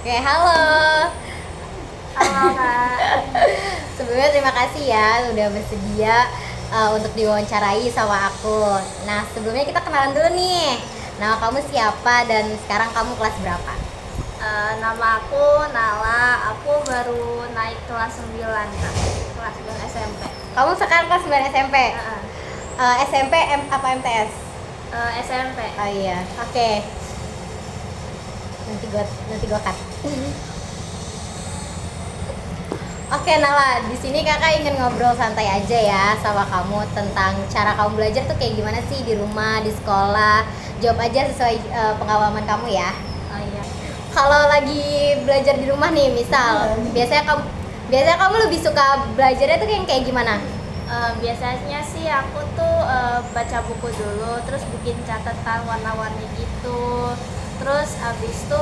Oke, halo. Halo Kak. Sebelumnya terima kasih ya udah bersedia untuk diwawancarai sama aku. Nah, sebelumnya kita kenalan dulu nih. Nama kamu siapa dan sekarang kamu kelas berapa? Nama aku Nala. Aku baru naik kelas 9 Kak. Kelas 9 SMP. Kamu sekarang kelas 9 SMP. Uh, SMP apa MTS? SMP. Oh iya, oke. Nanti gua cut. Oke Nala, di sini kakak ingin ngobrol santai aja ya sama kamu tentang cara kamu belajar tuh kayak gimana sih di rumah, di sekolah. Jawab aja sesuai pengalaman kamu ya. Oh iya. Kalau lagi belajar di rumah nih, misal biasanya kamu lebih suka belajarnya tuh kayak gimana? Biasanya sih aku tuh baca buku dulu, terus bikin catatan warna-warni gitu. Terus habis itu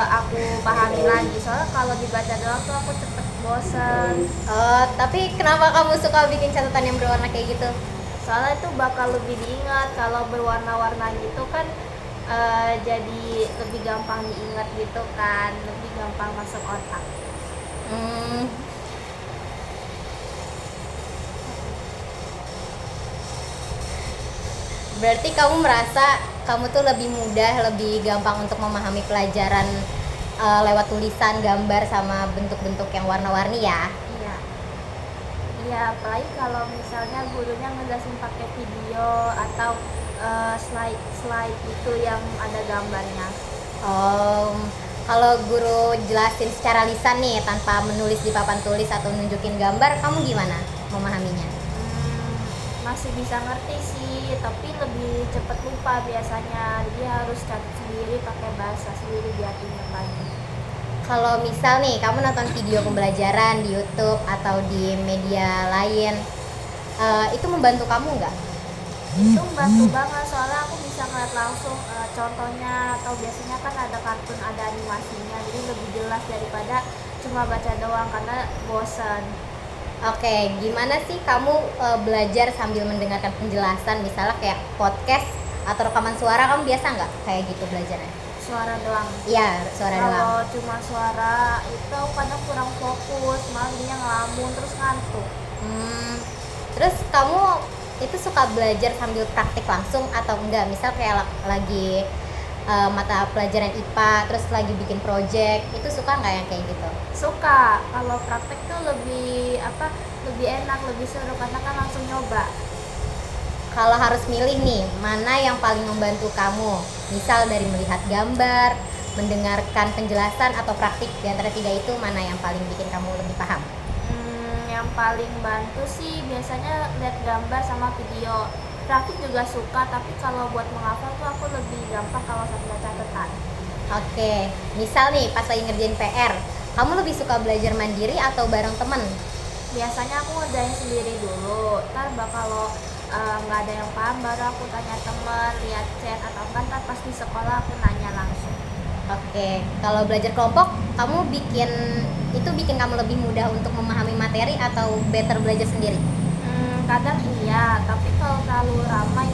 aku pahami lagi. Soalnya kalau dibaca doang tuh aku cepet bosen. Tapi kenapa kamu suka bikin catatan yang berwarna kayak gitu? Soalnya itu bakal lebih diingat. Kalau berwarna-warna gitu kan jadi lebih gampang diingat gitu kan, lebih gampang masuk otak. Hmm, Berarti kamu merasa kamu tuh lebih mudah, lebih gampang untuk memahami pelajaran lewat tulisan, gambar, sama bentuk-bentuk yang warna-warni ya? Iya. Iya, apalagi kalau misalnya gurunya ngejelasin pakai video atau slide itu yang ada gambarnya. Oh, kalau guru jelasin secara lisan nih tanpa menulis di papan tulis atau nunjukin gambar, kamu gimana memahaminya? Masih bisa ngerti sih, tapi lebih cepet lupa biasanya. Jadi harus catat sendiri pakai bahasa sendiri biar ingat lagi. Kalau misal nih kamu nonton video pembelajaran di YouTube atau di media lain, itu membantu kamu nggak? Itu membantu banget, soalnya aku bisa ngeliat langsung contohnya, atau biasanya kan ada kartun, ada animasinya, jadi lebih jelas daripada cuma baca doang karena bosan. Oke, gimana sih kamu belajar sambil mendengarkan penjelasan, misalnya kayak podcast atau rekaman suara, kamu biasa nggak kayak gitu belajarnya? Suara doang. Iya, suara doang. Kalau cuma suara itu aku kadang kurang fokus, malah jadinya ngelamun terus ngantuk. Hmm, Terus kamu itu suka belajar sambil praktik langsung atau enggak? Misal kayak lagi mata pelajaran IPA, terus lagi bikin project, itu suka nggak yang kayak gitu? Suka, kalau praktek tuh lebih lebih enak, lebih seru karena kan langsung nyoba. Kalau harus milih nih, mana yang paling membantu kamu? Misal dari melihat gambar, mendengarkan penjelasan, atau praktik, di antara tiga itu mana yang paling bikin kamu lebih paham? Yang paling bantu sih biasanya lihat gambar sama video. Praktik juga suka, tapi kalau buat menghafal tuh aku lebih gampang kalau sambil catatan. Oke, misal nih pas lagi ngerjain PR, kamu lebih suka belajar mandiri atau bareng temen? Biasanya aku ngerjain sendiri dulu, ntar kalau nggak ada yang paham baru aku tanya temen, lihat chat, atau kan ntar pas di sekolah aku nanya langsung. Oke, kalau belajar kelompok, kamu bikin kamu lebih mudah untuk memahami materi atau better belajar sendiri? Kadang iya, tapi kalau terlalu ramai,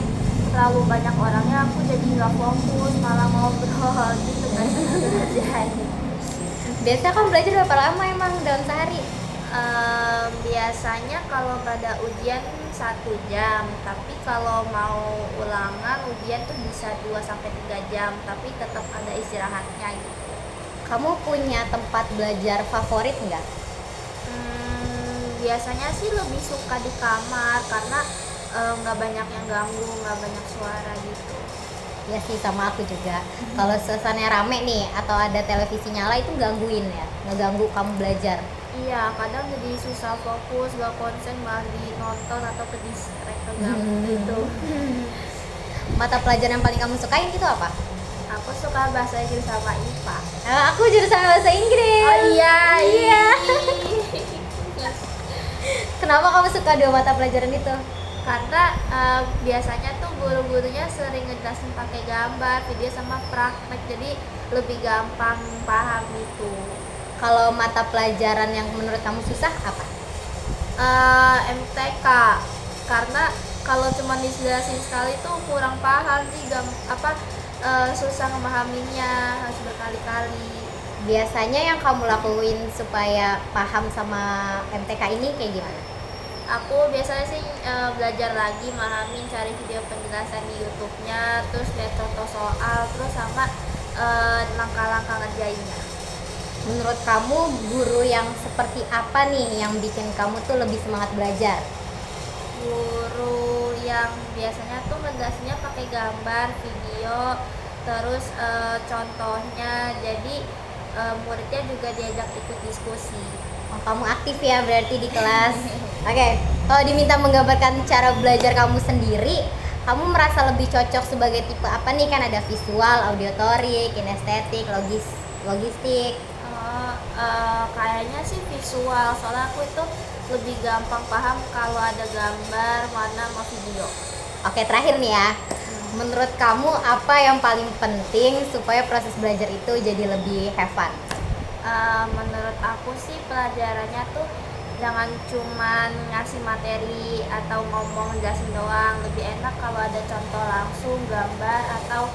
terlalu banyak orangnya aku jadi nggak fokus, malah ngobrol gitu kan ngerjain. Biasanya kamu belajar berapa lama emang dalam sehari? Biasanya kalau pada ujian 1 jam, tapi kalau mau ulangan ujian tuh bisa 2 sampai 3 jam, tapi tetap ada istirahatnya gitu. Kamu punya tempat belajar favorit nggak? Biasanya sih lebih suka di kamar karena nggak banyak yang ganggu, nggak banyak suara gitu. Ya sih, sama aku juga. Kalau suasananya rame nih atau ada televisi nyala, itu gangguin ya, ngeganggu kamu belajar. Iya, kadang jadi susah fokus, gak konsen, malah di nonton atau ke distract, keganggu gitu. Mata pelajaran yang paling kamu sukain itu apa? Aku suka bahasa Inggris sama IPA. Aku jurusan bahasa Inggris. Oh iya. Iya. Kenapa kamu suka dua mata pelajaran itu? Karena biasanya tuh guru-gurunya sering ngejelasin pakai gambar, video sama praktek, jadi lebih gampang paham gitu. Kalau mata pelajaran yang menurut kamu susah apa? MTK, karena kalau cuma dijelasin sekali tuh kurang paham sih, susah memahaminya, harus berkali-kali. biasanya yang kamu lakuin supaya paham sama MTK ini kayak gimana? Aku biasanya sih belajar lagi, mahamin, cari video penjelasan di YouTube-nya, terus lihat contoh soal, terus sama langkah-langkah ngerjainnya. Menurut kamu guru yang seperti apa nih yang bikin kamu tuh lebih semangat belajar? Guru yang biasanya tuh ngejelasinnya pakai gambar, video, terus contohnya, jadi muridnya juga diajak ikut diskusi. Oh, kamu aktif ya berarti di kelas. Oke, kalau diminta menggambarkan cara belajar kamu sendiri, kamu merasa lebih cocok sebagai tipe apa nih? Kan ada visual, auditorik, kinestetik, logistik. Kayaknya sih visual, soalnya aku itu lebih gampang paham kalau ada gambar, mana mau video. Oke, terakhir nih ya. Menurut kamu apa yang paling penting supaya proses belajar itu jadi lebih have fun? Menurut aku sih pelajarannya tuh jangan cuman ngasih materi atau ngomong jelasin doang, lebih enak kalau ada contoh langsung, gambar atau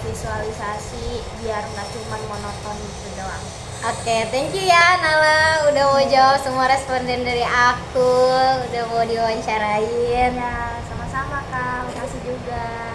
visualisasi biar nggak cuman monoton gitu doang. Oke, thank you ya Nala udah mau jawab semua responden dari aku, udah mau diwawancarain. Ya, sama-sama Kak, makasih juga.